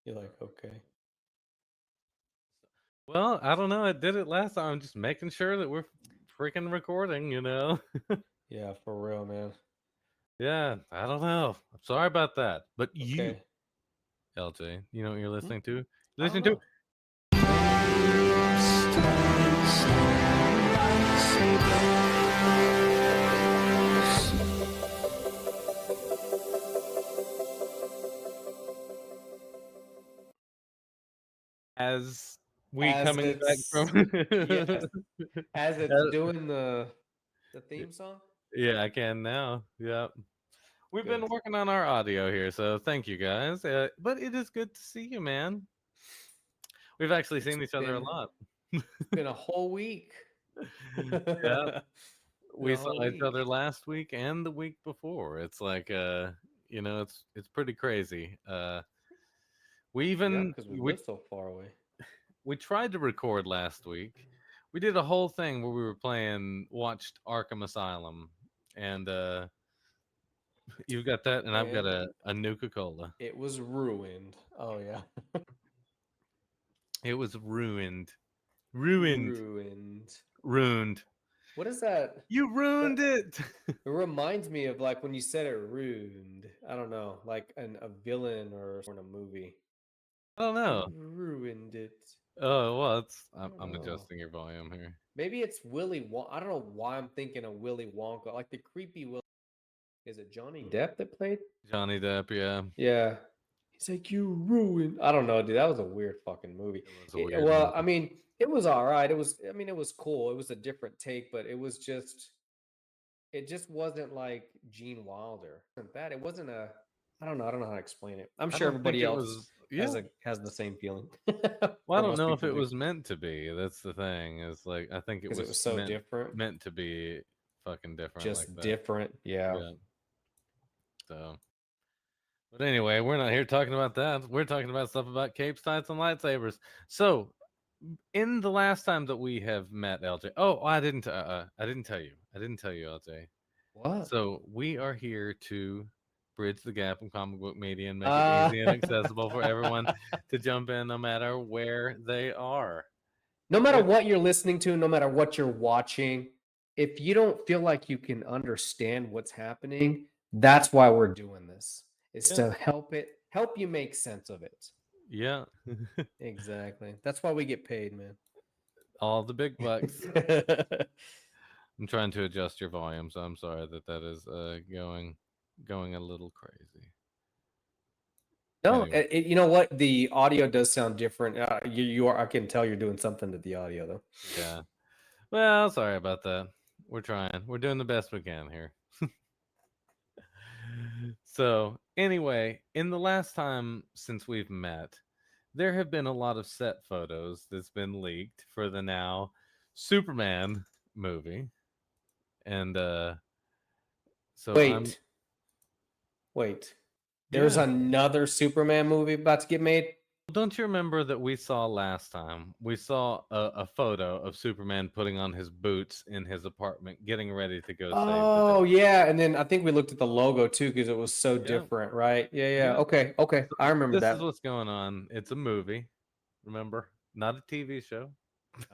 You're like, okay. Well, I don't know. I did it last time. I'm just making sure that we're freaking recording. Yeah, for real, man. Yeah, I don't know. I'm sorry about that. But you, Okay. LJ, you know what you're Hmm? listening to? You're I don't listening to know. as we As coming back it's from. yes, as it's doing the theme song. Yeah, I can now. Yeah. We've been Good. working on our audio here, so thank you guys. But it is good to see you, man. We've actually It's seen each other a been lot. been a whole week. Yeah, Been we a saw whole each other week. last week and the week before. It's like it's pretty crazy. We Yeah, even because we we live so far away. we tried to record last week. We did a whole thing where we were watched Arkham Asylum, and you've got that, and I've got And a Nuka Cola. it was ruined. Oh yeah. It was ruined, ruined, Ruined. ruined. What is that? You That ruined it. it reminds me of like when you said it ruined. I don't know, like a villain or in a movie. I don't You know. ruined it. Oh well, I don't I'm know. adjusting your volume here. Maybe it's Willy Wonka. I don't know why I'm thinking of Willy Wonka. Like the creepy Willy. Is it Johnny Depp that played? Johnny Depp, yeah, Yeah. He's like, you ruined. I don't know, dude. That was a weird fucking movie. it was a weird Well, I movie. mean, it was all right. I mean, it was cool. It was a different take, but it just wasn't like Gene Wilder. It wasn't that. It wasn't a, I don't know. I don't know how to explain it. I'm I sure don't think everybody it else was. Yeah. has the same feeling, Well, I or don't most know if people it do, was meant to be. That's the thing. Is like I think it because it was was so different. meant to be fucking different like Just that. different. Yeah. Yeah. So, but anyway, we're not here talking about that. We're talking about stuff about capes, tights, and lightsabers. So, in the last time that we have met, LJ. Oh, I didn't tell you. I didn't tell you, LJ. What? So we are here to bridge the gap in comic book media and make it Uh, easy and accessible for everyone to jump in no matter where they are. no matter If what you're listening to, no matter what you're watching, if you don't feel like you can understand what's happening, that's why we're doing this. Is yeah, to help you make sense of it. yeah, Exactly. That's why we get paid, man. all the big bucks. I'm trying to adjust your volume, so I'm sorry that that is going a little crazy. No, Anyway, you know what? The audio does sound different. You are. I can tell you're doing something to the audio though. yeah. Well, sorry about that. We're trying. We're doing the best we can here. So, anyway, in the last time since we've met, there have been a lot of set photos that's been leaked for the now Superman movie. And so I'm Wait, wait. There's yeah. another Superman movie about to get made. Don't you remember that we saw last time? We saw a photo of Superman putting on his boots in his apartment, getting ready to go save the Oh day. yeah, and then I think we looked at the logo too because it was so Yeah, different, right? Yeah, yeah. yeah. Okay, okay. I So remember this is that. what's going on. It's a movie, remember? Not a TV show.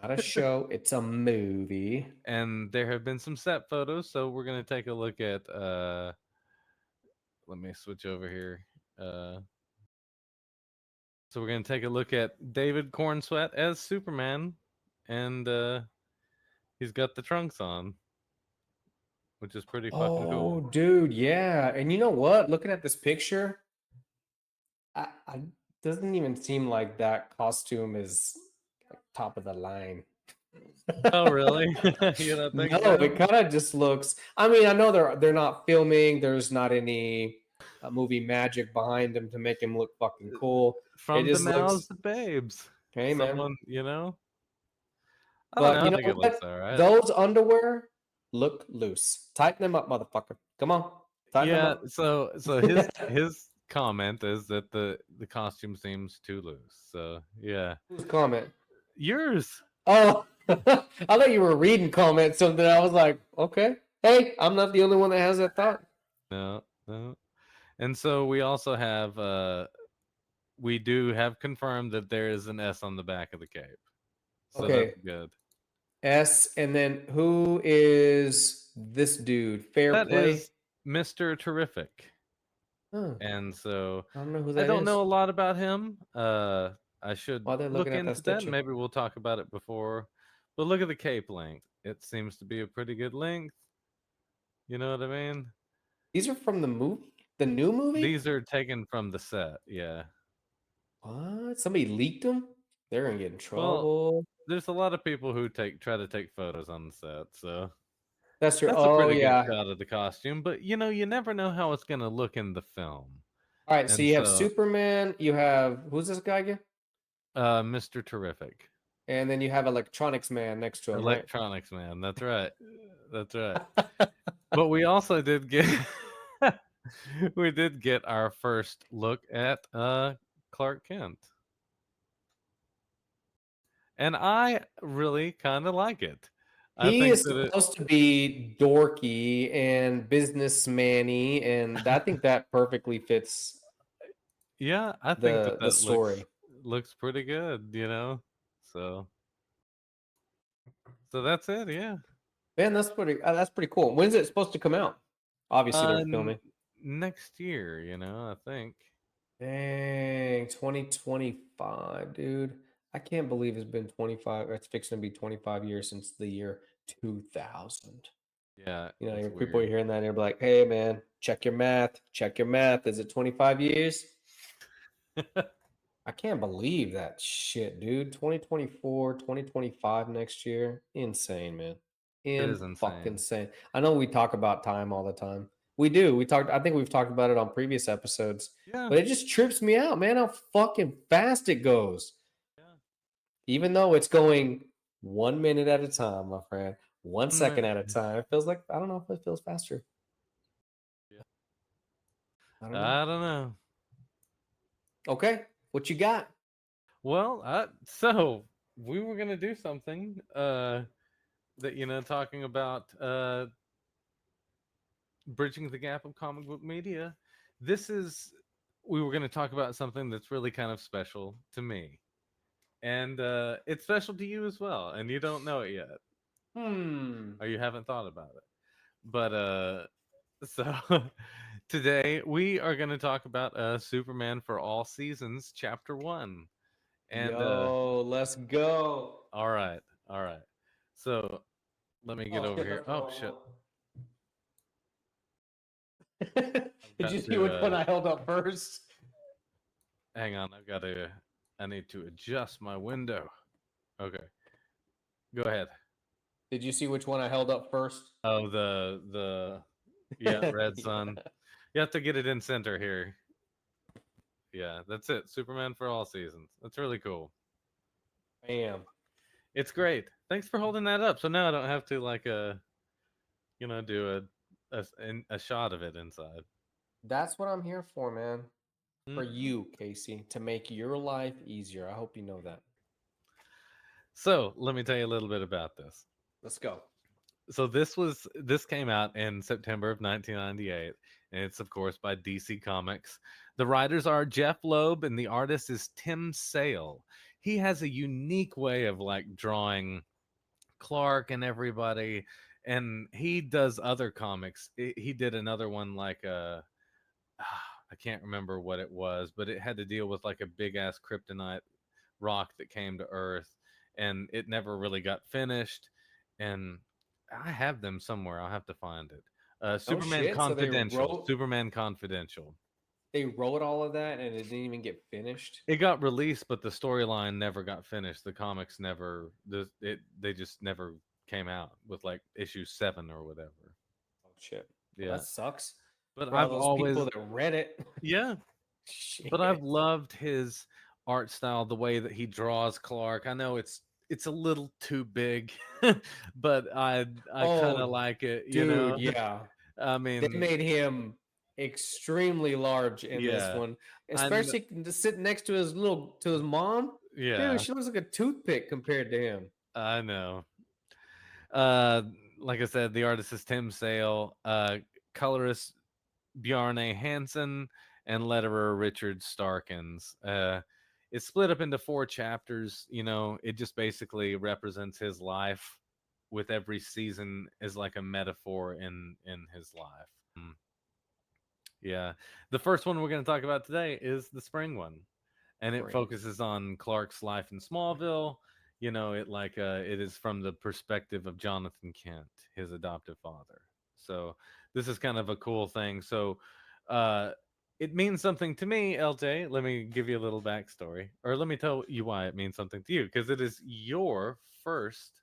Not a show, it's a movie. And there have been some set photos, so we're gonna take a look at let me switch over here. Uh so we're gonna take a look at David Cornsweat as Superman, and he's got the trunks on, which is pretty fucking Oh, cool. dude, yeah. And you know what? Looking at this picture, I doesn't even seem like that costume is like top of the line. Oh really? You don't think No, so? it kind of just looks. I mean, I know they're not filming. There's not any movie magic behind them to make him look fucking cool. It From the just mouths looks, of babes. hey man. Someone. I don't But know, I you know think it looks what? alright. Those underwear look loose. Tighten them up, motherfucker. Come on, tighten them Yeah, up. so his comment is that the costume seems too loose. So yeah. Whose comment? Yours. Oh, I thought you were reading comments. Something. I was like, okay. Hey, I'm not the only one that has that thought. No, no. And so we also have we do have confirmed that there is an S on the back of the cape. So that's Okay, good. S. And then who is this dude? Fair That play. is Mr. Terrific. Huh, And so I don't know who I that don't know is. a lot about him. I should While they're look looking at that into that and stitching, maybe we'll talk about it before. But look at the cape length. It seems to be a pretty good length. You know what I mean? these are from the movie, the new movie. These are taken from the set. Yeah. What? Somebody leaked them? They're gonna get in Well, trouble. there's a lot of people who try to take photos on the set, so That's true. that's a Oh pretty good yeah. shot of the costume. But you never know how it's gonna look in the film. All right. So And you have so, Superman. You have who's this guy again? Mr. Terrific, And then you have Electronics Man next to him, right? Electronics Man. That's right. That's right. But we also did get we did get our first look at Clark Kent. And I really kind of like it. I He think is that it supposed to be dorky and businessman-y, and I think that perfectly fits yeah, I think that the that story. looks pretty good. So so that's it, yeah. Man, that's pretty cool. When's it supposed to come out? Obviously, they're N filming. next year, I think. Dang, 2025, dude. I can't believe it's been 25, or it's fixing to be 25 years since the year 2000. Yeah, You know, it's your people are weird. hearing that and they're like, hey, man, check your math. Check your math. Is it 25 years? I can't believe that shit, dude. 2024, 2025 next year. Insane, man. It In is fucking insane. insane. I know we talk about time all the time. We do. I think we've talked about it on previous episodes, Yeah, but it just trips me out, man, how fucking fast it goes. yeah. Even though it's going 1 minute at a time, my friend, 1 second at a Man. time. It feels like, I don't know if it feels faster. Yeah. I don't know. I don't know. Okay. What you got? Well, so we were gonna do something that talking about bridging the gap of comic book media. This is we were gonna talk about something that's really kind of special to me, and it's special to you as well, and you don't know it yet, Hmm. or you haven't thought about it. But so today we are gonna talk about Superman for All Seasons, Chapter One, and Yo, let's go. all right, all right. So let me get Oh over shit, here. that's the Oh wrong shit. one. I've Did you got see to which one I held up first? hang on. I need to adjust my window. Okay. Go ahead. Did you see which one I held up first? Oh, the yeah, red sun. Yeah. You have to get it in center here. Yeah, that's it. Superman for all seasons. That's really cool. Bam. It's great. Thanks for holding that up. So now I don't have to do a shot of it inside. That's what I'm here for, man. For Mhm. you, Casey, to make your life easier. I hope you know that. So let me tell you a little bit about this. Let's go. So this came out in September of 1998, and it's of course by DC Comics. The writers are Jeph Loeb, and the artist is Tim Sale. He has a unique way of like drawing Clark and everybody, and he does other comics. He did another one like I can't remember what it was, but it had to deal with like a big ass kryptonite rock that came to Earth, and it never really got finished. And I have them somewhere. I'll have to find it. Oh Superman shit. So Confidential. Superman Confidential. they wrote all of that and it didn't even get finished. It got released, but the storyline never got finished. The comics never. They just never came out with like issue 7 or whatever. Oh shit. Well, Yeah, that sucks but for all I've those people always that read it. yeah, but I've Shit. loved his art style, the way that he draws Clark. I know it's a little too big, but I kind of Oh, like it. dude, yeah. I They mean, made him extremely large in this yeah, one, I kn- especially sitting next to his mom. Dude, yeah, she looks like a toothpick compared to him. I know. Uh, like I said, the artist is Tim Sale. Colorist Bjarne Hansen, and letterer Richard Starkins. It's split up into 4 chapters. It just basically represents his life, with every season is like a metaphor in his life. Yeah, the first one we're going to talk about today is the spring one, and it Spring. focuses on Clark's life in Smallville. It is from the perspective of Jonathan Kent, his adoptive father. So this is kind of a cool thing. So uh it means something to me, LJ. Let me give you a little backstory, or let me tell you why it means something to you, because it is your first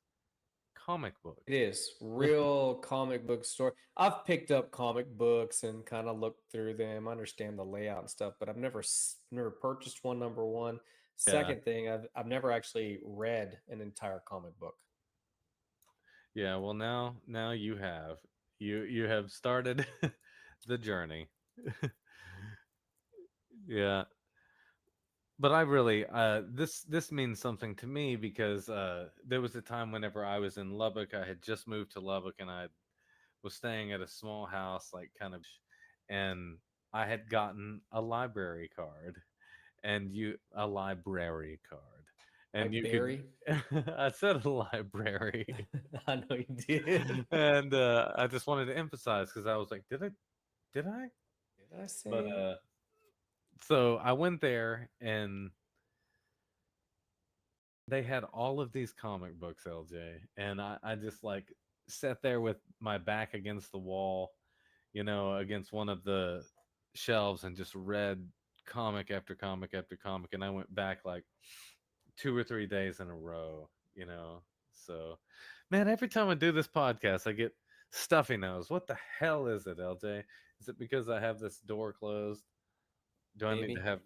comic book. It is real comic book story. I've picked up comic books and kind of looked through them, understand the layout and stuff, but I've never purchased one. Number one. Yeah, Second thing, I've never actually read an entire comic book. yeah. Well, now you have started the journey. Yeah, but I really this means something to me because there was a time whenever I was in Lubbock. I had just moved to Lubbock, and I was staying at a small house, like kind of, and I had gotten a library card, and you a library card, and you could. Barry. I said a library, I know you did. and I just wanted to emphasize because I was like, did I? Did I But say? so I went there, and they had all of these comic books, LJ, and I just like sat there with my back against the wall, against one of the shelves, and just read comic after comic after comic. And I went back like 2 or 3 days in a row, you know. So, man, every time I do this podcast, I get stuffy nose. What the hell is it, LJ? Is it because I have this door closed? Do I need to Maybe. have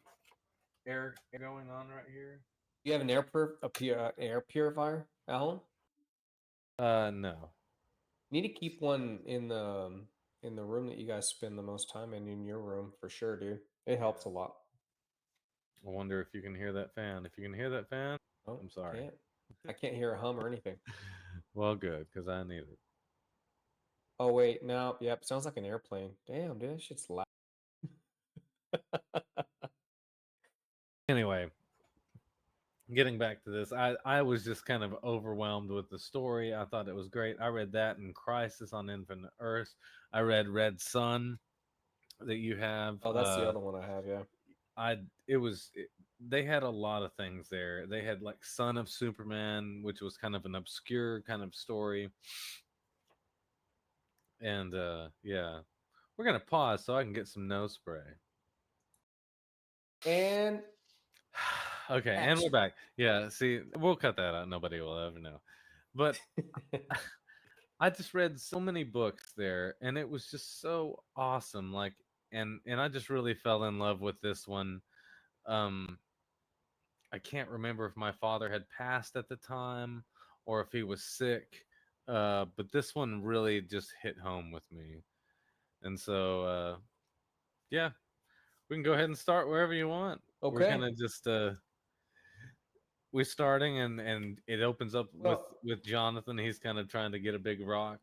air going on right here? You have an air purifier at home? No. You need to keep one in the room that you guys spend the most time in your room for sure, dude. It Yeah. helps a lot. I wonder if you can hear that fan. If you can hear that fan, Oh, I'm sorry. can't. I can't hear a hum or anything. Well, good, because I need it. Oh wait, no, yep, sounds like an airplane. Damn, dude, that shit's loud. Anyway, getting back to this, I was just kind of overwhelmed with the story. I thought it was great. I read that in Crisis on Infinite Earths. I read Red Sun that you have. Oh, that's the other one I have, yeah. I it was it, they had a lot of things there. They had like Son of Superman, which was kind of an obscure kind of story, and yeah, we're gonna pause so I can get some nose spray. And Okay, and we're action. back. Yeah, see, we'll cut that out. Nobody will ever know. But I just read so many books there, and it was just so awesome. Like, and I just really fell in love with this one. Um, I can't remember if my father had passed at the time or if he was sick. But this one really just hit home with me. And so, yeah, we can go ahead and start wherever you want. We're Okay. gonna just we're starting, and it opens up with Well, Jonathan. He's kind of trying to get a big rock,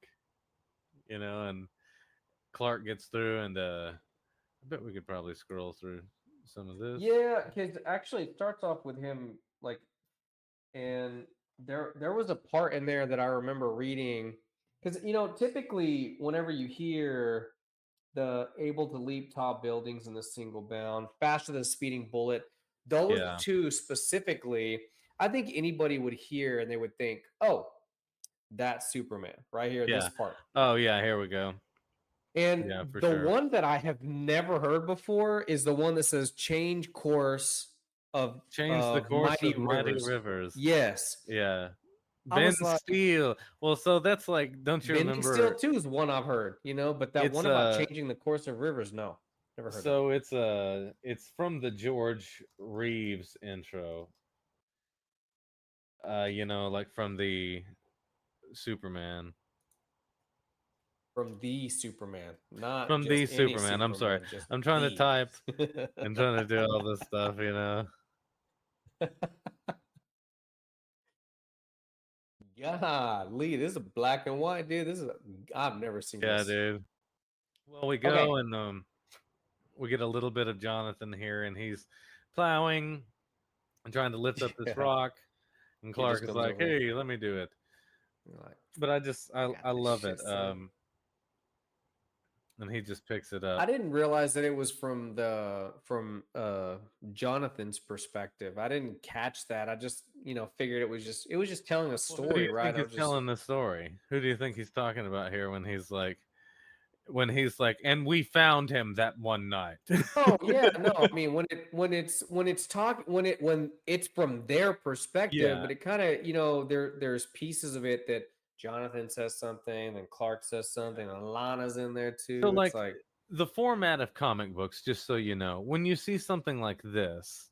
and Clark gets through, and I bet we could probably scroll through some of this. yeah, because actually it starts off with him like, and there was a part in there that I remember reading because typically whenever you hear the able to leap tall buildings in a single bound, faster than a speeding bullet, those Yeah, two specifically, I think anybody would hear and they would think, oh, that's Superman right here, this yeah. part. Oh yeah, here we go. And Yeah, for the sure. one that I have never heard before is the one that says change course of Change the of course mighty of mighty rivers. rivers. Yes. Yeah. I Ben was like, Steele. Well, so that's like, don't you bending steel remember? too is one I've heard, but that It's one about changing the course of rivers, no, never heard that. so it's from the George Reeves intro. Like from the Superman. From the Superman, not From the just any Superman. I'm sorry. Superman, just I'm trying to the. type and trying to do all this stuff. Golly, this is black and white, dude. I've never seen Yeah, this. dude. Well, we Okay, go, and we get a little bit of Jonathan here, and he's plowing and trying to lift up this Yeah. rock, and He Clark just is comes like, over. "Hey, let me do it." You're like, But I just I got I this love it. shit, son. And he just picks it I up. didn't realize that it was from Jonathan's perspective. I didn't catch that. I just, figured it was just telling a Well, who do story, you right? think I is was just telling the story? Who do you think he's talking about here when he's like, and we found him that one night? Oh yeah, no, I mean when it's from their perspective, Yeah. but it kind of, there's pieces of it that Jonathan says something and Clark says something and Lana's in there So, too. It's like, like, the format of comic books, just so you know, when you see something like this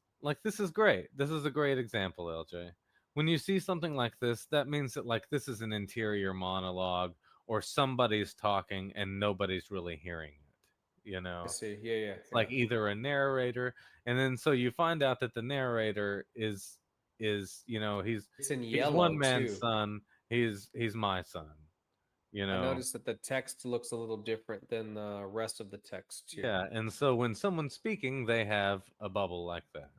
is great. This is a great example, LJ. When you see something like this, that means that, like, this is an interior monologue or somebody's talking and nobody's really hearing it. I It's see. Yeah, yeah, yeah. like either a narrator, and then so you find out that the narrator is It's in he's one yellow man's too. son. He's my son. You I know, noticed that the text looks a little different than the rest of the text too. Yeah, and so when someone's speaking, they have a bubble like that.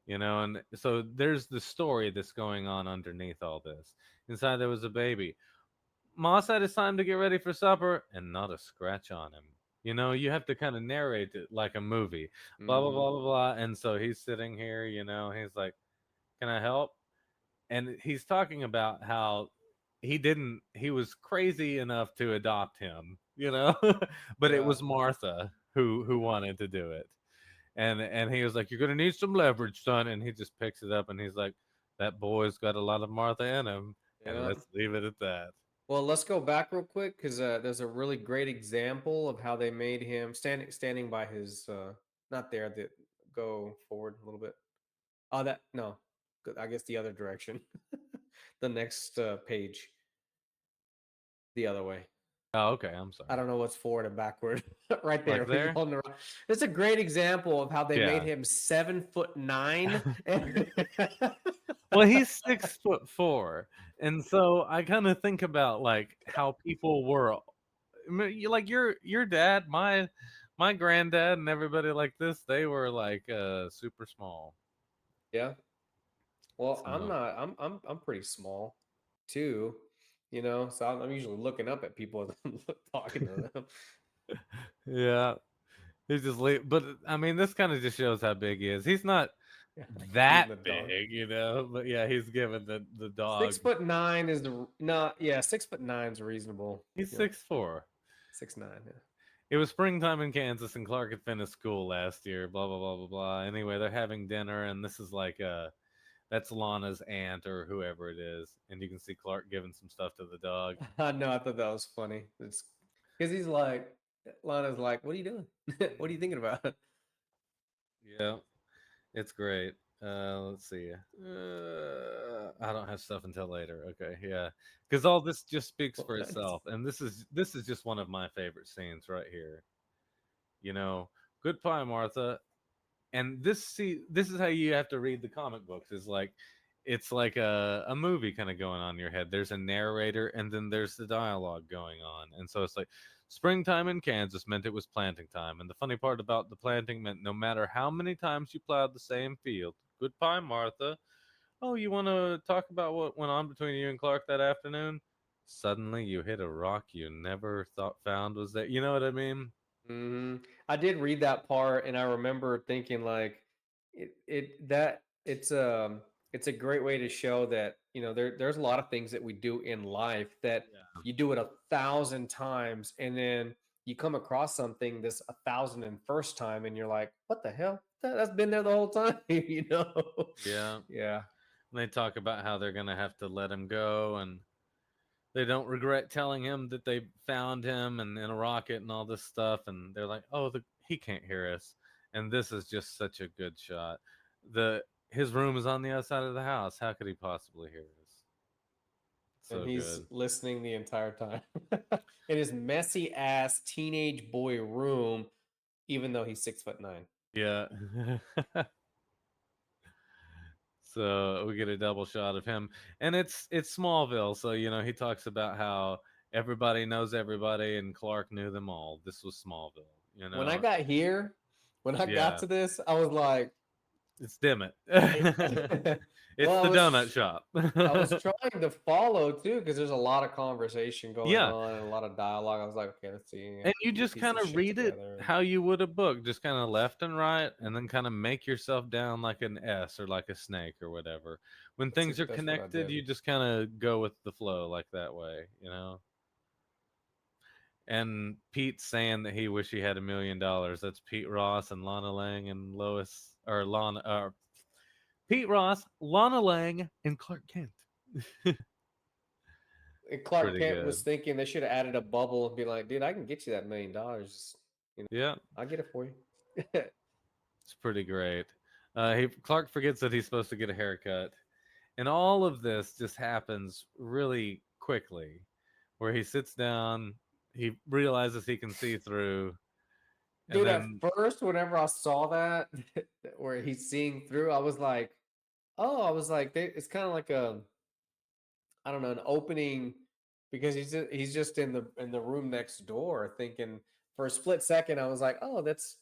And so there's the story that's going on underneath all this. Inside there was a baby. Ma said it's time to get ready for supper, and not a scratch on him. You have to kind of narrate it like a movie. Blah blah Hmm. blah blah blah. And so he's sitting here, he's like, "Can I help?" And he's talking about how he was crazy enough to adopt him. But it Yeah. was Martha who wanted to do it. And he was like, "You're gonna need some leverage, son." And he just picks it up and he's like, "That boy's got a lot of Martha in him." And Yeah. let's leave it at that. Well, let's go back real quick because there's a really great example of how they made him standing by his not there. That go forward a little bit. Oh, that no, I guess the other direction. The next page, the other way. Oh, okay, I'm I sorry. don't know what's forward and backward. Right Like there, he's there? on the right. It's a great example of how they made Yeah. him 7'9". Well, he's 6'4", and so I kind of think about like how people were, like your dad, my granddad, and everybody like this. They were like super small. Yeah. Well, I'm So not. I'm pretty small, too. So I'm usually looking up at people as I'm talking to them. yeah, he's just but I mean, this kind of just shows how big he is. He's not Yeah, feeding that the dog. big. But yeah, he's given the Six dog. foot nine is the no. Yeah, 6'9" is reasonable. He's Yeah, 6'4". 6'9". Yeah. It was springtime in Kansas, and Clark had finished school last year. Blah blah blah blah blah. Anyway, they're having dinner, and this is like that's Lana's aunt or whoever it is, and you can see Clark giving some stuff to the dog. I know. I thought that was funny. It's because he's like, Lana's like, "What are you doing? What are you thinking about?" Yeah, it's great. Let's see. I don't have stuff until later. Okay, yeah, because all this just speaks for itself, and this is just one of my favorite scenes right here. You know, Goodbye, Martha. And this is how you have to read the comic books, is like it's like a movie kind of going on in your head. There's a narrator and then there's the dialogue going on, and so it's like springtime in Kansas meant it was planting time, and the funny part about the planting meant no matter how many times you plowed the same field. Goodbye, Martha. Oh, you want to talk about what went on between you and Clark that afternoon? Suddenly you hit a rock you never thought found was there. You know what I mean? Hmm. I did read that part, and I remember thinking like, it's a great way to show that there's a lot of things that we do in life that Yeah. you do it 1,000 times, and then you come across something this 1,001st time, and you're like, what the hell? That's been there the whole time, you know? Yeah. Yeah. And they talk about how they're gonna have to let him go, and they don't regret telling him that they found him and in a rocket and all this stuff. And they're like, "Oh, he can't hear us." And this is just such a good shot. The His room is on the other side of the house. How could he possibly hear us? And So he's good. listening the entire time in his messy ass teenage boy room, even though he's 6'9". Yeah. So we get a double shot of him, and it's Smallville. So he talks about how everybody knows everybody, and Clark knew them all. This was Smallville. You When I know. got here, When I got Yeah, to this, I was like, it's dim it. It's well, the donut shop. I was trying to follow too because there's a lot of conversation going Yeah, on and a lot of dialogue. I was like, okay, let's see, and you get a just piece kind of of shit read it together. how you would a book, just kind of left and right, and then kind of make yourself down like an S or like a snake or whatever. When things are That's what I connected, did. you just kind of go with the flow like that way, you know? And Pete's saying that he wish he had $1 million. That's Pete Ross and Lana Lang and Lois, or Lana, Pete Ross, Lana Lang, and Clark Kent. And Clark Pretty Kent was good. thinking they should have added a bubble and be like, dude, I can get you that $1 million. You know, Yeah, I'll get it for you. it's pretty great. Clark forgets that he's supposed to get a haircut, and all of this just happens really quickly, where he sits down, he realizes he can see through, and Dude, at then first, whenever I saw that, where he's seeing through, I was like, oh, I was like, it's kind of like a, I don't know, an opening because he's just in the room next door thinking for a split second I was like, "Oh, that's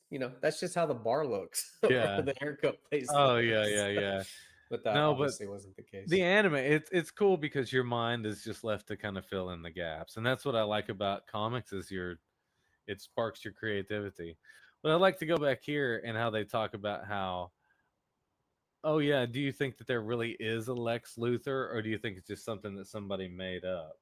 just how the bar looks or yeah, the haircut place oh yeah, looks." yeah, yeah. But that No, but obviously wasn't the the case. anime, it's cool because your mind is just left to kind of fill in the gaps, and that's what I like about comics is it sparks your creativity. But I'd like to go back here and how they talk about how, oh yeah, do you think that there really is a Lex Luthor, or do you think it's just something that somebody made up?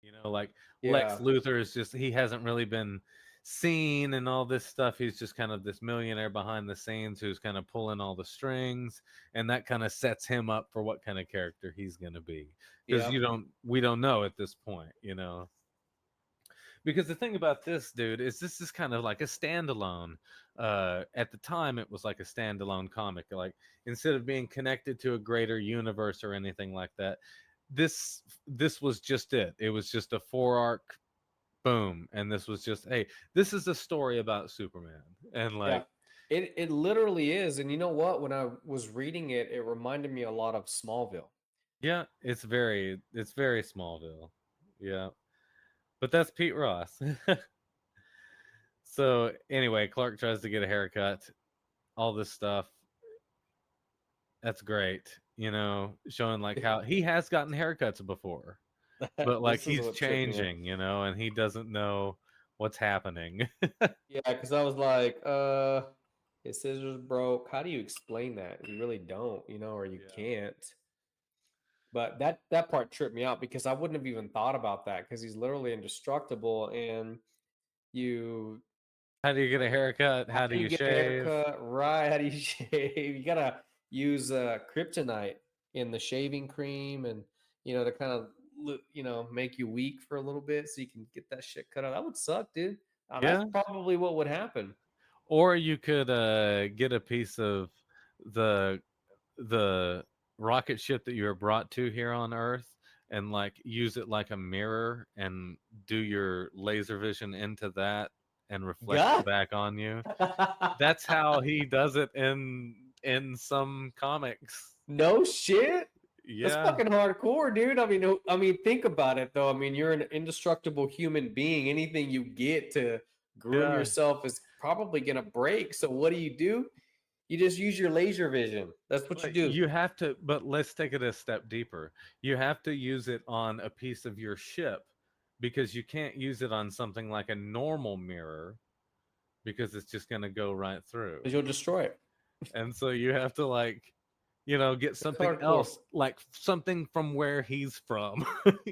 You know, like Lex Yeah. Luthor is just he hasn't really been seen and all this stuff. He's just kind of this millionaire behind the scenes who's kind of pulling all the strings, and that kind of sets him up for what kind of character he's going to be. Because Yep. we don't know at this point, you know. Because the thing about this dude is this is kind of like a standalone. At the time, it was like a standalone comic. Like instead of being connected to a greater universe or anything like that, this was just it. It was just a four arc boom, and this was just hey, this is a story about Superman, and Yeah. like It literally is. And you know what? When I was reading it, it reminded me a lot of Smallville. yeah, it's very Smallville, yeah. But that's Pete Ross. So anyway, Clark tries to get a haircut. All this stuff. That's great. You know, showing like how he has gotten haircuts before, but like This is he's what tripped me up. changing, you know, and he doesn't know what's happening. Yeah, because I was like, his scissors broke. How do you explain that? You really don't, or you Yeah. can't. But that part tripped me out because I wouldn't have even thought about that because he's literally indestructible. And you, How do you get a haircut? how How do do you you get a shave? haircut? Right? How do you shave? You gotta use kryptonite in the shaving cream, and to kind of make you weak for a little bit so you can get that shit cut out. That would suck, dude. That's Yeah. probably what would happen. Or you could get a piece of the the rocket ship that you were brought to here on Earth and like use it like a mirror and do your laser vision into that and reflect it God. back on you. That's how he does it in some comics. No shit. That's Yeah, fucking hardcore, dude. I mean, think about it though. I mean, you're an indestructible human being. Anything you get to groom yeah. yourself is probably gonna break. So what do? You just use your laser vision. That's what you But do. you have to, but let's take it a step deeper. You have to use it on a piece of your ship because you can't use it on something like a normal mirror because it's just going to go right through. Because you'll destroy it. And so you have to like, get It's something hardcore. else, like something from where he's from.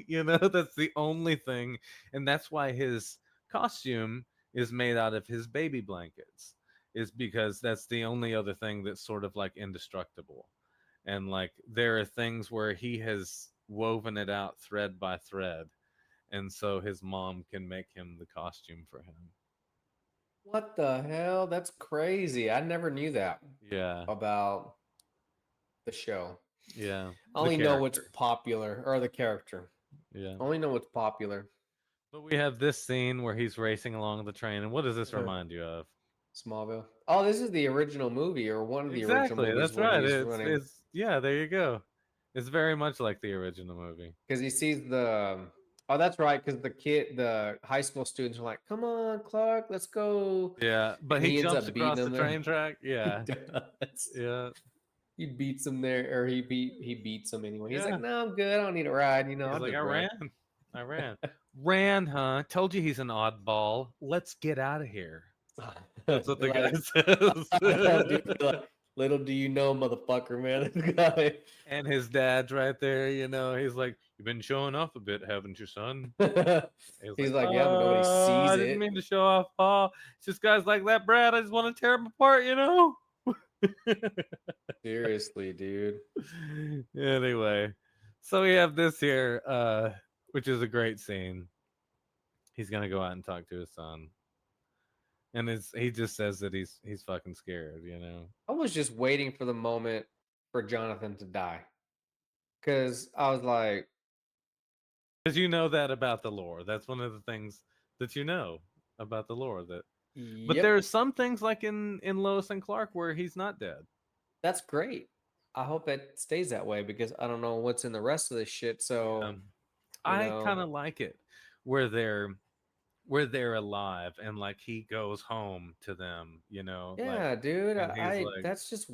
That's the only thing. And that's why his costume is made out of his baby blankets, is because that's the only other thing that's sort of like indestructible. And like there are things where he has woven it out thread by thread. And so his mom can make him the costume for him. What the hell? That's crazy. I never knew that Yeah. about the show. Yeah. I The only know what's character. popular or the character. Yeah. I only know what's popular. But we have this scene where he's racing along the train, and what does this remind you of? Smallville. Oh, this is the original movie or one of the original Exactly, movies that's when right. he's It's running it's yeah, there you go. It's very much like the original movie. because he sees the Oh, that's right, because the high school students are like, "Come on, Clark, let's go," Yeah, but and he he ends jumps up beating across the them there. train track. He Yeah, does. yeah, He beats him there, or he beats him anyway. He's like, yeah. "No, I'm good. I don't need a ride. He's I'll like, just I run." ran, I ran, ran, huh? Told you he's an oddball. Let's get out of here. That's what the guy Like, dude, says. like, little do you know, motherfucker, man, this guy. And his dad's right there. He's like, "You've been showing off a bit, haven't you, son?" He's like, He's like, yeah, but nobody sees I didn't it. mean to show off, Paul. It's just guys like that, Brad. I just want to tear him apart. Seriously, dude. Anyway, so we have this here, which is a great scene. He's gonna go out and talk to his son, and he just says that he's fucking scared. I was just waiting for the moment for Jonathan to die, because I was like, Because you know that about the lore. That's one of the things that you know about the lore. But yep, there are some things like in Lois and Clark where he's not dead. that's great. I hope it stays that way because I don't know what's in the rest of this shit. Yeah. So, you I know, kind of like it where they're alive and like he goes home to them, like, yeah, dude. and he's like, That's just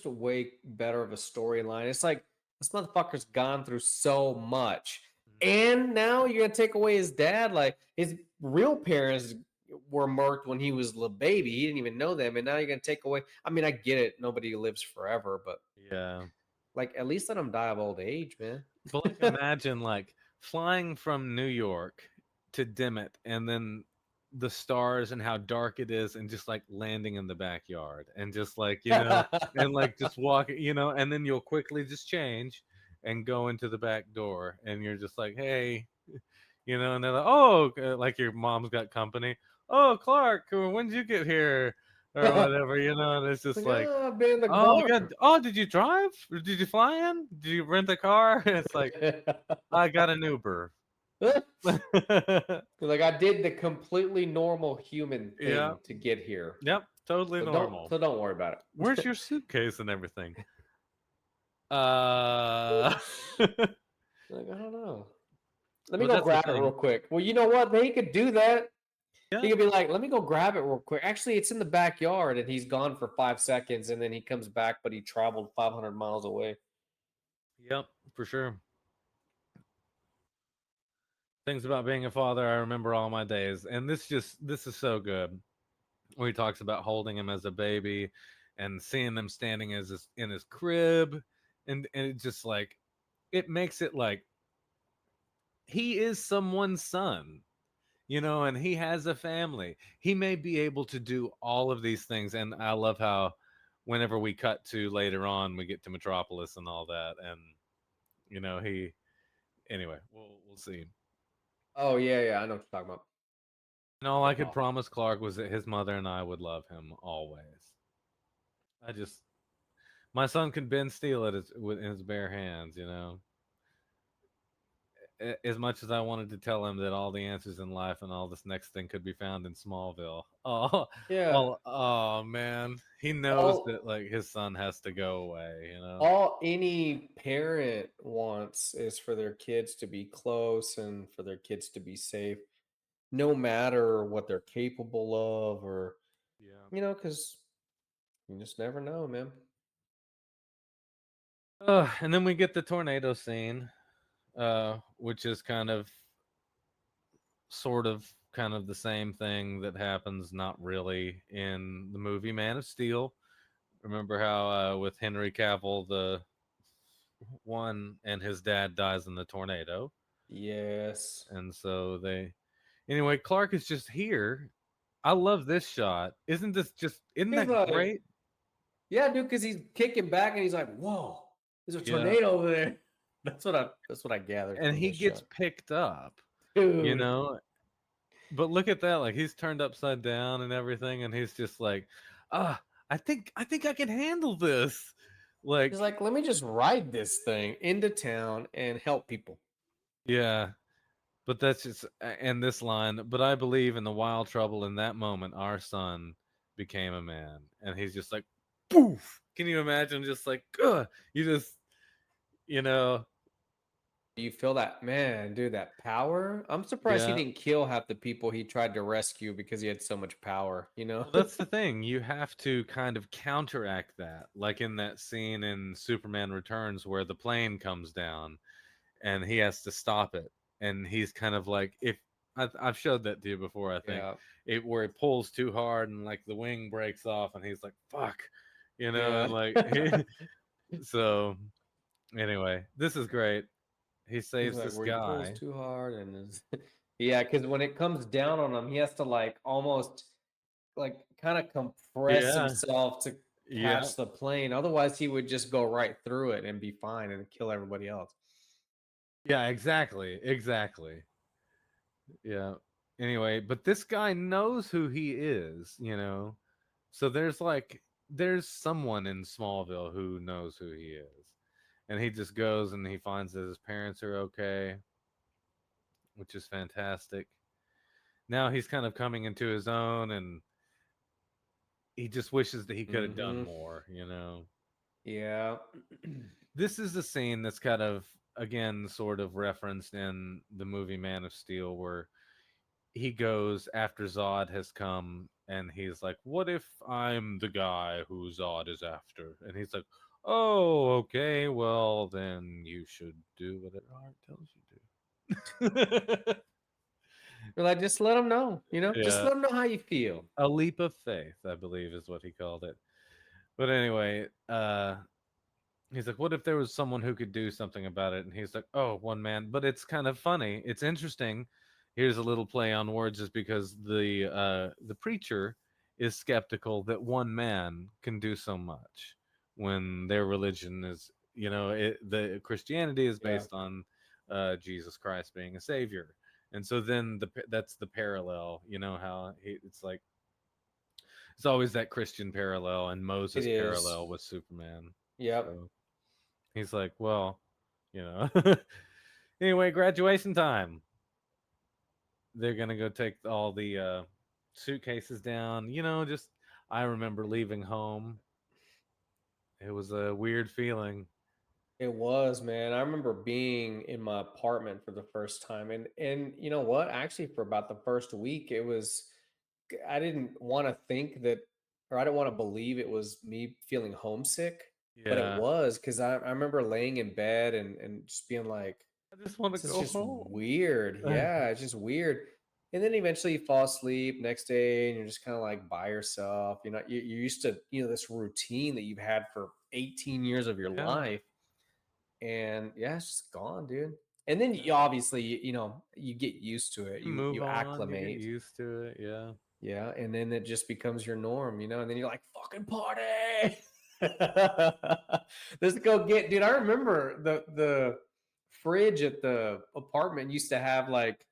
a way better of a storyline. It's like this motherfucker's gone through so much, and now you're gonna take away his dad. Like his real parents were murked when he was a little baby. He didn't even know them, and now you're gonna take away. I mean, I get it. Nobody lives forever, but yeah. like at least let him die of old age, man. But like imagine like flying from New York to Dimmitt and then the stars and how dark it is and just like landing in the backyard and just like, and like just walking, and then you'll quickly just change and go into the back door and you're just like, "Hey," and they're like, "Oh, like your mom's got company. Oh, Clark, when did you get here?" Or whatever, and it's just Like, like, oh, I've been in the "Oh, car. yeah. Oh, did you drive? Or did you fly in? Did you rent a car?" And it's like, I got an Uber. Like I did the completely normal human Yeah. thing to get here. Yep. Totally normal. So don't worry about Where's it. your suitcase and everything? Uh. Like, I don't know. Let me Well, go that's the grab it real thing. quick. Well, you know what? He could do that. He Yeah. could be like, let me go grab it real quick. Actually, it's in the backyard and he's gone for 5 seconds and then he comes back, but he traveled 500 miles away. Yep. For sure. Things about being a father, I remember all my days, and this is so good. Where he talks about holding him as a baby, and seeing them standing in his crib, and it just like it makes it like he is someone's son, and he has a family. He may be able to do all of these things. And I love how whenever we cut to later on, we get to Metropolis and all that. And, he, anyway, we'll see. Oh, yeah, yeah. I know what you're talking about. And all I Fuck could off. promise Clark was that his mother and I would love him always. My son could bend steel in his bare hands. As much as I wanted to tell him that all the answers in life and all this next thing could be found in Smallville. Yeah. Oh man, he knows All that like his son has to go away. all any parent wants is for their kids to be close and for their kids to be safe, no matter what they're capable of, or Yeah. because you just never know, man. And then we get the tornado scene, which is kind of the same thing that happens not really in the movie Man of Steel. Remember how with Henry Cavill, the one and his dad dies in the tornado, Yes. and so anyway, Clark is just here. I love this shot. Isn't He's that like, great? yeah, dude, because he's kicking back and he's like, whoa, there's a Yeah. tornado over there. That's what I gathered And from he this gets shot. picked up, you Dude. know. But look at that, like he's turned upside down and everything, and he's just like, ah, I think I can handle this. He's Like, like, let me just ride this thing into town and help people. yeah. But that's just and this line. But I believe in the wild trouble in that moment, our son became a man, and he's just like, poof. Can you imagine? Just like, you just, you know, You feel that, man, dude, that power? I'm surprised he Yeah. didn't kill half the people he tried to rescue because he had so much power, you know? Well, that's the thing. You have to kind of counteract that. Like in that scene in Superman Returns where the plane comes down and he has to stop it. And he's kind of like, if I've showed that to you before, I think, Yeah. it where it pulls too hard and like the wing breaks off and he's like, fuck, and Yeah. like, so anyway, this is great. He He's saves like, this where he pulls guy. too hard and is yeah, because when it comes down on him, he has to like almost like kind of compress Yeah. himself to Yeah. catch the plane. Otherwise, he would just go right through it and be fine and kill everybody else. Yeah, exactly. Exactly. Yeah. Anyway, but this guy knows who he is. So there's someone in Smallville who knows who he is. And he just goes and he finds that his parents are okay, which is fantastic. Now he's kind of coming into his own and he just wishes that he could have done Hmm. more. Yeah. This is a scene that's kind of again sort of referenced in the movie Man of Steel where he goes after Zod has come and he's like, "What if I'm the guy who Zod is after?" And he's like, "Oh, okay, well then you should do what your heart tells you to." You're like, just let him know, just Yeah, let him know how you feel. a leap of faith, I believe, is what he called it. But anyway, he's like, "What if there was someone who could do something about it?" And he's like, "Oh, one man." But it's kind of funny. It's interesting. Here's a little play on words, is because the preacher is skeptical that one man can do so much when their religion is, the Christianity is Yeah. based on Jesus Christ being a savior, and so then that's the parallel. You know how it's like it's always that Christian parallel and It Moses is. parallel with Superman. Yep. So. He's like, well, you know. Anyway, graduation time. They're gonna go take all the suitcases down. Just I remember leaving home. It was a weird feeling. It was, man. I remember being in my apartment for the first time, and you know what? Actually, for about the first week, it was I didn't want to think that, or I didn't want to believe it was me feeling homesick, but it Yeah, was because I remember laying in bed and just being like, I just want to this is go just home. weird. Yeah, it's just weird. And then eventually you fall asleep next day and you're just kind of like by yourself. You're used to, this routine that you've had for 18 years of your Yeah, life. And yeah, it's just gone, dude. And then yeah. you obviously, you get used to it. You You move on. You get acclimate. used to it. Yeah. Yeah, and then it just becomes your norm, and then you're like, fucking party. Let's go get, dude. I remember the fridge at the apartment used to have like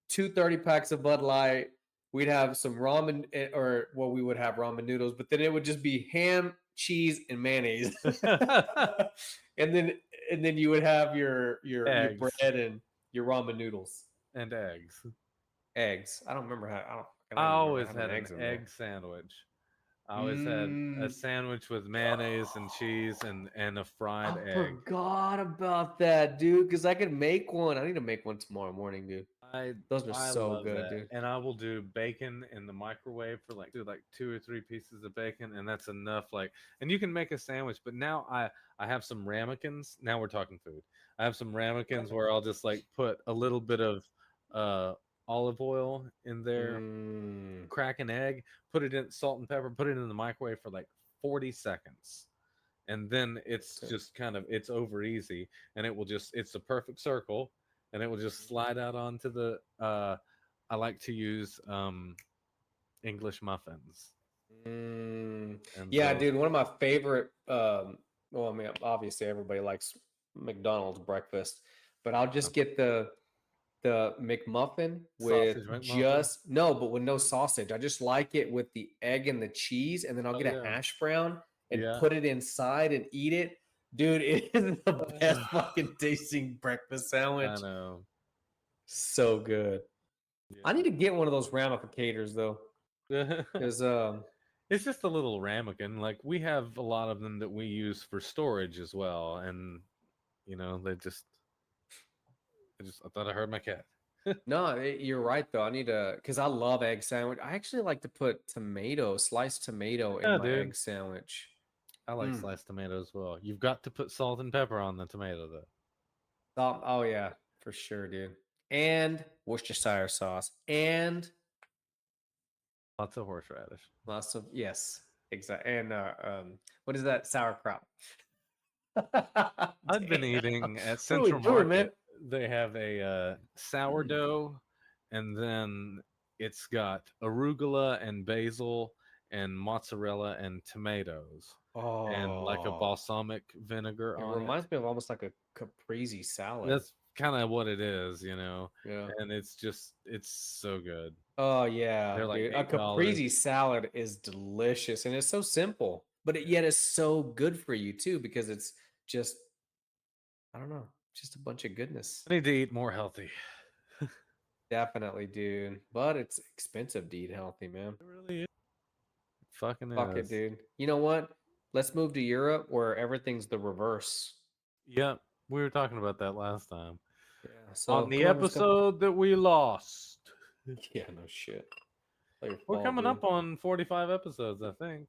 2 30 packs of Bud Light. We'd have some ramen, or well, we would have ramen noodles, but then it would just be ham, cheese, and mayonnaise. and then and then you would have your Eggs bread and your ramen noodles. and eggs. Eggs. I I don't even remember always having had an eggs in there. egg sandwich. I always had a Mm, sandwich with mayonnaise and cheese and a fried I egg. forgot about that, dude. Because I could make one. I need to make one tomorrow morning, dude. I Those are I so love good, that. dude. And I will do bacon in the microwave for like do like 2 or 3 pieces of bacon and that's enough and you can make a sandwich, but now I have some ramekins. Now we're talking food. I have some ramekins where I'll just like put a little bit of uh olive oil in there, Mm, crack an egg, put it in salt and pepper, put it in the microwave for like 40 seconds. And then it's instant. just kind of it's over easy and it's a perfect circle and it will just slide out onto the I like to use English muffins. Mm, And yeah, so dude. One of my favorite. Well, I mean, obviously everybody likes McDonald's breakfast, but I'll just get the McMuffin with sausage McMuffin. just no, but with no sausage. I just like it with the egg and the cheese, and then I'll Oh get a yeah. hash brown and Yeah. put it inside and eat it. Dude, it is the best Uh, fucking tasting breakfast I sandwich. know. So good. I need to get one of those ramificators though, Yeah. because It's just a little ramekin. Like we have a lot of them that we use for storage as well, and they just I thought I heard my cat. No, you're right though. I need to because I love egg sandwich. I actually like to put sliced tomato in Yeah, my dude. egg sandwich. I like Mm. sliced tomato as well. You've got to put salt and pepper on the tomato though. Oh yeah, for sure, dude. And Worcestershire sauce and Lots of horseradish. lots of yes, exactly. And what is that? Sauerkraut. I've been Damn. eating at What are we Central doing, man? Market. They have a sourdough, and then it's got arugula and basil and mozzarella and tomatoes, and like a Oh, balsamic vinegar it on it. reminds me of almost like a caprese salad. That's kind of what it is, you know. Yeah. And it's so good. Oh yeah, They're like dude. A $8. caprese salad is delicious and it's so simple, but yet it's so good for you too because it's just I don't know, just a bunch of goodness. I need to eat more healthy. Definitely, dude. But it's expensive to eat healthy, man. It really is. It fucking Fuck it, is. dude. You know what? Let's move to Europe where everything's the reverse. Yep, we were talking about that last time. Yeah. On So the come on, let's go. episode that we lost. Yeah, no shit. Play your We're ball, coming dude. up on 45 episodes, I think.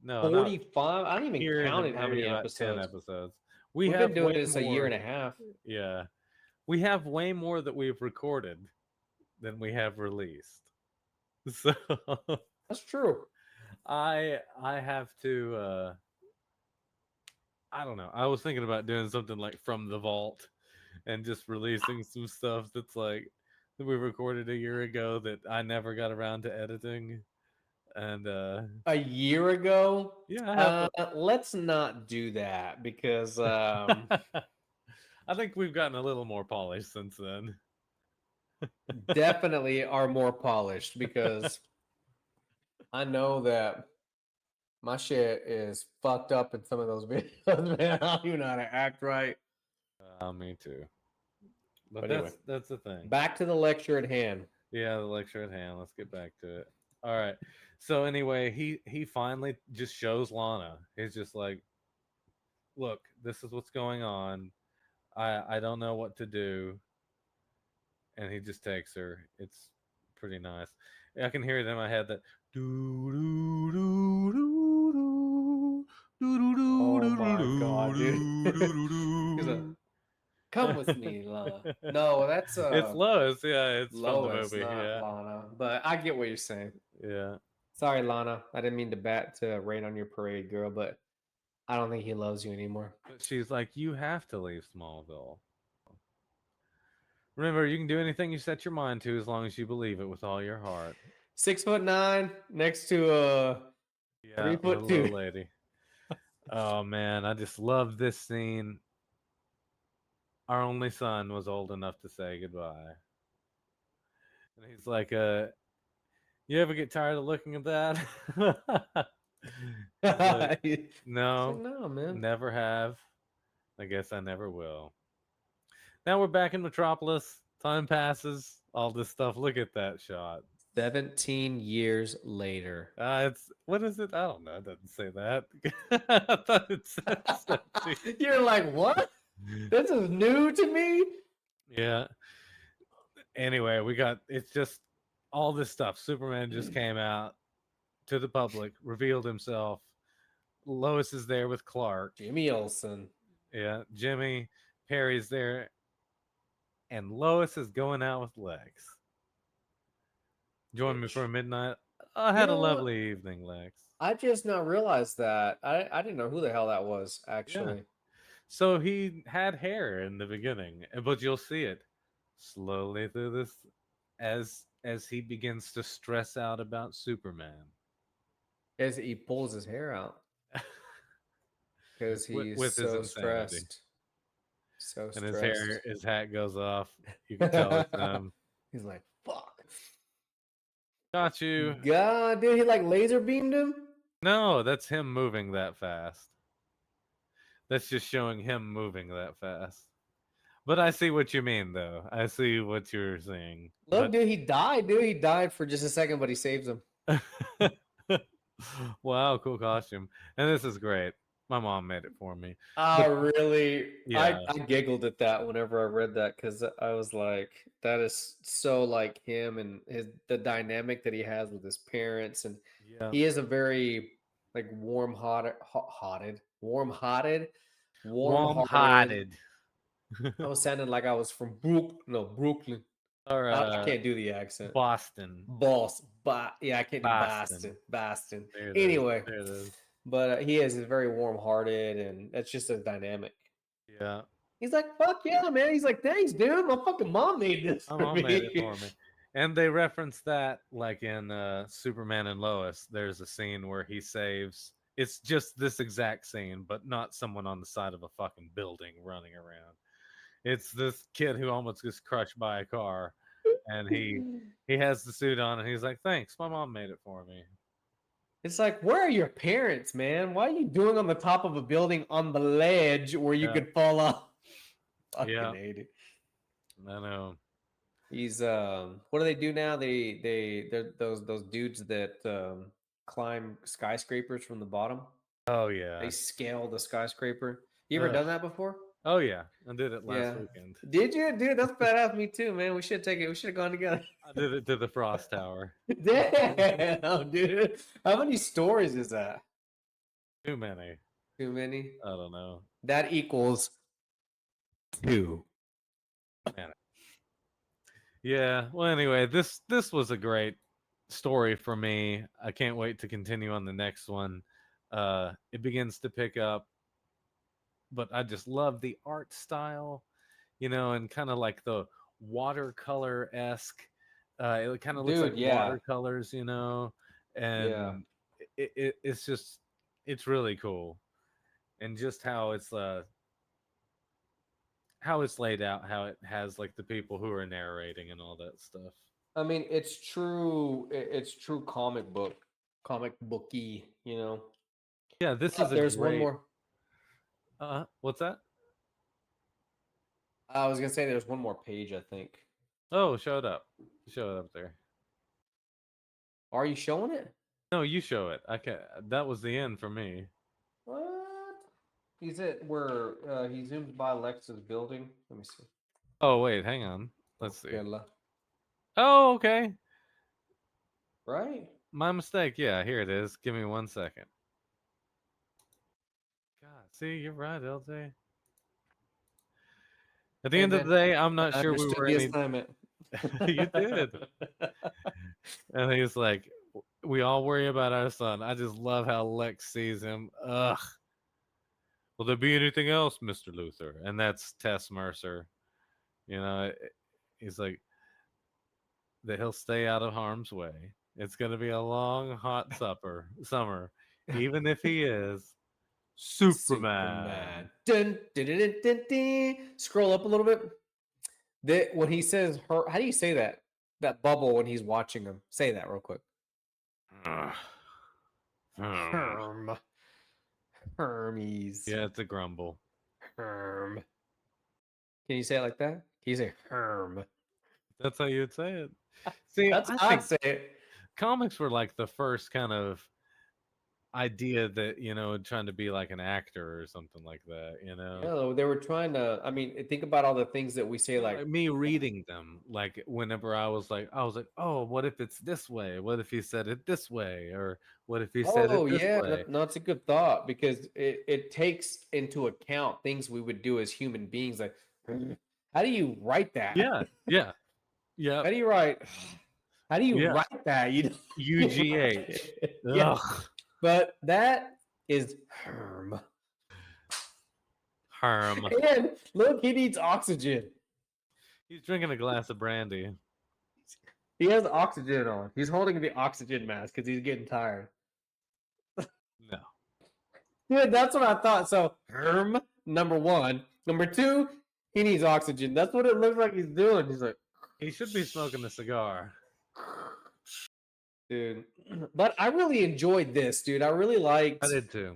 No, not 45. I didn't even here in count it how maybe many about 10 episodes. episodes. We We've been have doing way this a year and more. a half. Yeah. We have way more that we've recorded than we have released. So That's true. I have to I don't know. I was thinking about doing something like from the vault and just releasing some stuff that's like that we recorded a year ago that I never got around to editing. And A year ago. yeah, I have Let's not do that because I think we've gotten a little more polished since then. definitely are more polished because I know that my shit is fucked up in some of those videos, man. I don't even know how to act right. Me too. But But anyway, that's the thing. back to the lecture at hand. Yeah, the lecture at hand. Let's get back to it. All right. So anyway, he finally just shows Lana. He's just like, "Look, this is what's going on. I don't know what to do." And he just takes her. It's pretty nice. I can hear it in my head that do do do do do do Oh do my god, dude. do do He's like, do come with me, Lana. No, that's It's Lois. Yeah, it's from the Lois, movie. not Yeah, Lana. But I get what you're saying. yeah. Sorry, Lana. I didn't mean to rain on your parade, girl, but I don't think he loves you anymore. But she's like, you have to leave Smallville. Remember, you can do anything you set your mind to as long as you believe it with all your heart. 6'9" next to Yeah, three the foot little two. lady. Oh man, I just love this scene. Our only son was old enough to say goodbye. And he's like, you ever get tired of looking at that? He's like, He's like, no, no, man. never have. I guess I never will. Now we're back in Metropolis. Time passes. All this stuff. Look at that shot. 17 years later. It's what is it? I don't know. It doesn't say that. I thought it said 17. You're like, what? This is new to me? Yeah. Anyway, we got it's just all this stuff. Superman just came out to the public, revealed himself. Lois is there with Clark. Jimmy Olsen. Yeah, Jimmy, Perry's there, and Lois is going out with Lex. Join me for a midnight. I had a know what? lovely evening, Lex. I just now realized that. I didn't know who the hell that was, actually. So he had hair in the beginning, but you'll see it slowly through this as he begins to stress out about Superman. As he pulls his hair out. Because he's With his so insanity. stressed. So And stressed. his hat goes off. You can tell it's him. He's like, fuck. Got you. God, dude, he like laser beamed him? No, that's him moving that fast. That's just showing him moving that fast. But I see what you mean, though. I see what you're saying. Look, dude, he died, dude. He died for just a second, but he saves him. Wow, cool costume. And this is great. My mom made it for me. Oh, But really? yeah, I giggled at that whenever I read that because I was like, that is so like him and the dynamic that he has with his parents, and yeah, he is a very like warm-hearted, warm-hearted. warm-hearted. I was sounding like I was from Brooklyn. Or I can't do the accent. Boston. Yeah, I can't do Boston. Boston. There it is. Anyway, There it is. but he is very warm-hearted, and that's just a dynamic. Yeah. He's like, fuck yeah, man. He's like, thanks, dude. My fucking mom made this My for mom made it me. for me. And they reference that like in Superman and Lois. There's a scene where he saves. It's just this exact scene, but not someone on the side of a fucking building running around. It's this kid who almost gets crushed by a car, and he has the suit on, and he's like, "Thanks, my mom made it for me." It's like, where are your parents, man? Why are you doing on the top of a building on the ledge where you Yeah, could fall off? yeah, Fucking hate it. I know. He's what do they do now? They're those dudes that climb skyscrapers from the bottom. Oh They yeah. scale the skyscraper. You ever Ugh. done that before? Oh yeah. I did it last Yeah. weekend. Did you? Dude, that's badass. Me too, man. We should take it. We should have gone together. I did it to the Frost Tower. Damn, dude. How many stories is that? Too many. Too many? I don't know. That equals two. Man. Yeah. Well, anyway, this was a great story for me. I can't wait to continue on the next one. It begins to pick up, but I just love the art style, and kind of like the watercolor esque. It kind of looks like Dude, yeah. watercolors, Yeah. and it's just it's really cool, and just how it's laid out, how it has like the people who are narrating and all that stuff. I mean, it's true. It's true comic booky, you know. Yeah, this is But a there's one great. more. What's that? I was gonna say there's one more page, I think. Oh, show it up. Show it up there. Are you showing it? No, you show it. I can. That was the end for me. What? He's at where he zooms by Lex's building. Let me see. Oh wait, hang on. Let's see. Bella. Oh, okay. Right? My mistake. Yeah, here it is. Give me 1 second. God, see, you're right, LJ. At the Hey end of man, the day, I'm not I sure we understood were the any. assignment. You did. And he's like, we all worry about our son. I just love how Lex sees him. Ugh. Will there be anything else, Mr. Luther? And that's Tess Mercer. He's like, that he'll stay out of harm's way. It's going to be a long, hot summer, even if he is Superman. Dun, dun, dun, dun, dun, dun. Scroll up a little bit. When he says her, how do you say that? That bubble when he's watching him. Say that real quick. Herm. Hermes. Yeah, it's a grumble. Herm. Can you say it like that? Can you say Herm? That's how you would say it. See, That's I how think I'd say it. comics were like the first kind of idea that trying to be like an actor or something like that. Yeah, they were trying to. I mean, think about all the things that we say, like, Like me reading them, like whenever I was like, oh, what if it's this way? What if he said it this way? Or what if he said it oh this yeah, way? no, it's a good thought because it takes into account things we would do as human beings. Like, how do you write that? Yeah, yeah, yeah, How do you write? How do you yeah. write that? UGH. Yeah, Ugh. but that is Herm. Herm. And look, he needs oxygen. He's drinking a glass of brandy. He has oxygen on. He's holding the oxygen mask because he's getting tired. No. Dude, that's what I thought. So Herm, number one. Number two, he needs oxygen. That's what it looks like he's doing. He's like, He should be smoking a cigar. dude. But I really enjoyed this, dude. I really liked. I did too.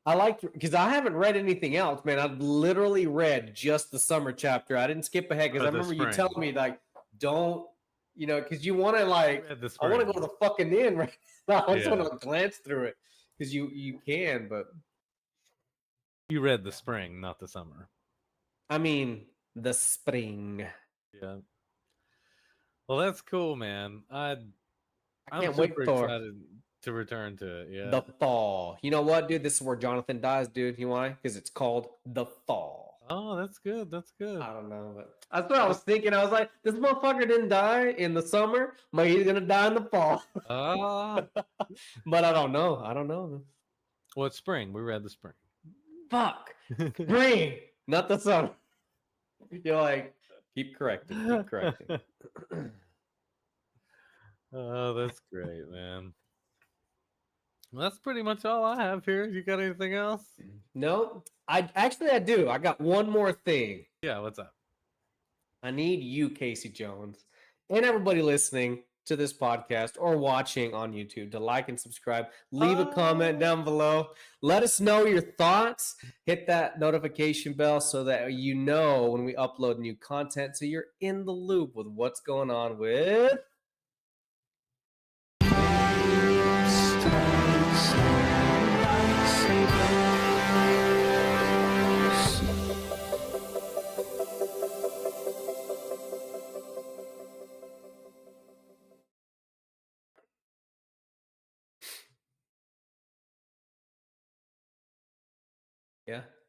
I liked because I haven't read anything else, man. I've literally read just the summer chapter. I didn't skip ahead because I The remember you spring. telling me like, don't, because you want to like, Read the I want to go spring. to the fucking end right now. I just Yeah. want to glance through it because you can, but You read the spring, not the summer. I mean, the spring. Yeah. Well, that's cool, man. I I'm can't super wait for excited to return to it. Yeah. the fall. You know what, dude? This is where Jonathan dies, dude. You know why? Because it's called the fall. Oh, that's good. That's good. I don't know, but that's what I was thinking. I was like, this motherfucker didn't die in the summer, but he's gonna die in the fall. Ah. But I don't know. I don't know. Well, it's spring. We read the spring. Fuck. Spring, not the summer. You're like, keep correcting, keep correcting. Oh, that's great, man. Well, that's pretty much all I have here. You got anything else? No, I do. I got one more thing. Yeah, what's up? I need you, Casey Jones, and everybody listening to this podcast or watching on YouTube to like and subscribe. Leave a comment down below. Let us know your thoughts. Hit that notification bell so that you know when we upload new content, so you're in the loop with what's going on with yeah.